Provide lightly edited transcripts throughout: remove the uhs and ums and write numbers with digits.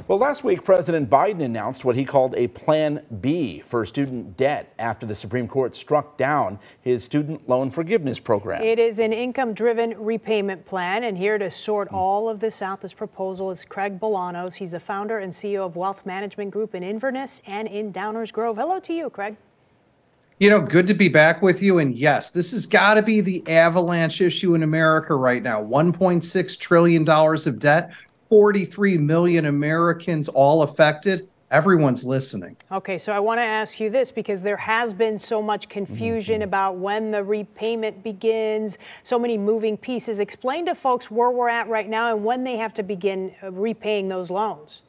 Well, last week, President Biden announced what he called a Plan B for student debt after the Supreme Court struck down his student loan forgiveness program. It is an income-driven repayment plan, and here to sort all of this out, this proposal is Craig Bolanos. He's the founder and CEO of Wealth Management Group in Inverness and in Downers Grove. Hello to you, Craig. You know, good to be back with you. And yes, this has got to be the avalanche issue in America right now. $1.6 trillion of debt, 43 million Americans all affected. Everyone's listening. Okay, so I want to ask you this because there has been so much confusion about when the repayment begins, so many moving pieces. Explain to folks where we're at right now and when they have to begin repaying those loans.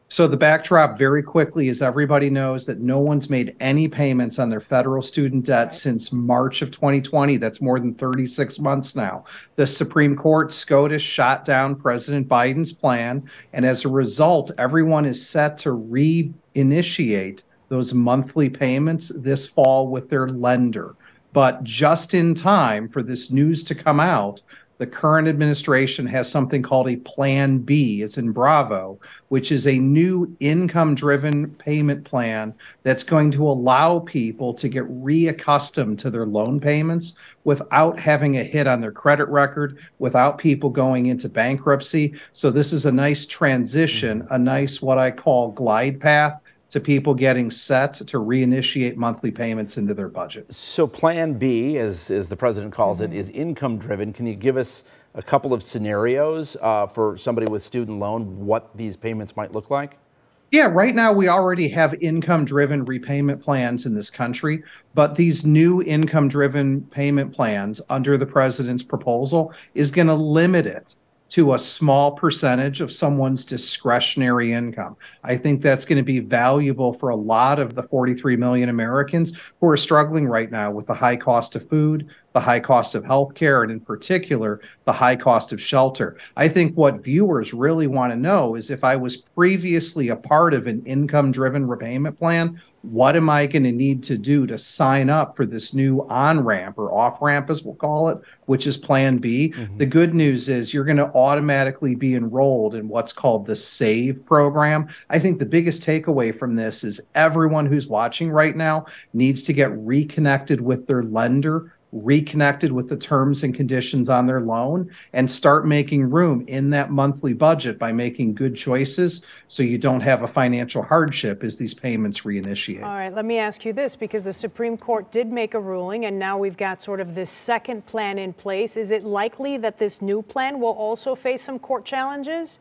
So the backdrop very quickly is everybody knows that no one's made any payments on their federal student debt since March of 2020. That's more than 36 months now. The Supreme Court SCOTUS shot down President Biden's plan. And as a result, everyone is set to reinitiate those monthly payments this fall with their lender. But just in time for this news to come out, the current administration has something called a Plan B, it's in Bravo, which is a new income-driven payment plan that's going to allow people to get reaccustomed to their loan payments without having a hit on their credit record, without people going into bankruptcy. So this is a nice transition, a nice what I call glide path to people getting set to reinitiate monthly payments into their budget. So Plan B, as the president calls it, is income driven. Can you give us a couple of scenarios for somebody with student loan, what these payments might look like? Yeah, right now we already have income-driven repayment plans in this country, but these new income-driven payment plans under the president's proposal is going to limit it to a small percentage of someone's discretionary income. I think that's going to be valuable for a lot of the 43 million Americans who are struggling right now with the high cost of food, the high cost of healthcare, and in particular, the high cost of shelter. I think what viewers really want to know is if I was previously a part of an income-driven repayment plan, what am I going to need to do to sign up for this new on-ramp or off-ramp, as we'll call it, which is Plan B? The good news is you're going to automatically be enrolled in what's called the SAVE program. I think the biggest takeaway from this is everyone who's watching right now needs to get reconnected with their lender, reconnected with the terms and conditions on their loan, and start making room in that monthly budget by making good choices so you don't have a financial hardship as these payments reinitiate. All right, let me ask you this, because the Supreme Court did make a ruling and now we've got sort of this second plan in place. Is it likely that this new plan will also face some court challenges?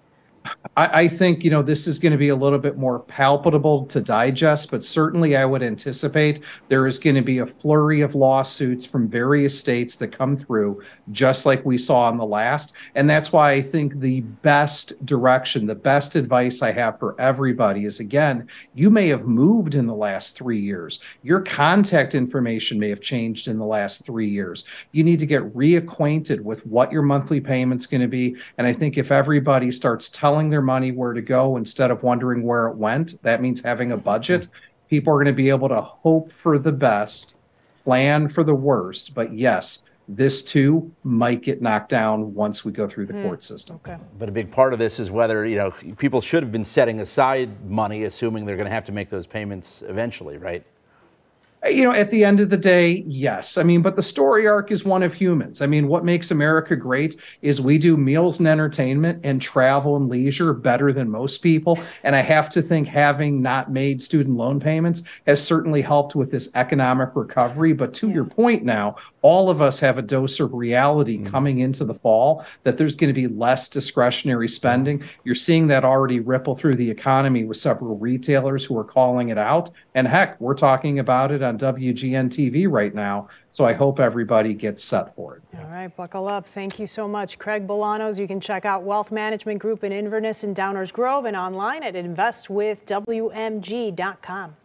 I think, you know, this is going to be a little bit more palpable to digest, but certainly I would anticipate there is going to be a flurry of lawsuits from various states that come through, just like we saw in the last. And that's why I think the best direction, the best advice I have for everybody is, again, you may have moved in the last 3 years. Your contact information may have changed in the last 3 years. You need to get reacquainted with what your monthly payment's going to be. And I think if everybody starts telling their money where to go instead of wondering where it went, that means having a budget. People are going to be able to hope for the best, plan for the worst. But yes, this too might get knocked down once we go through the court system. Okay. But a big part of this is whether, you know, people should have been setting aside money, assuming they're going to have to make those payments eventually, right? You know, at the end of the day, yes. I mean, but the story arc is one of humans. I mean, what makes America great is we do meals and entertainment and travel and leisure better than most people. And I have to think having not made student loan payments has certainly helped with this economic recovery. But to your point now, all of us have a dose of reality coming into the fall that there's going to be less discretionary spending. You're seeing that already ripple through the economy with several retailers who are calling it out. And heck, we're talking about it on WGN TV right now. So I hope everybody gets set for it. All right, buckle up. Thank you so much, Craig Bolanos. You can check out Wealth Management Group in Inverness and Downers Grove and online at investwithwmg.com.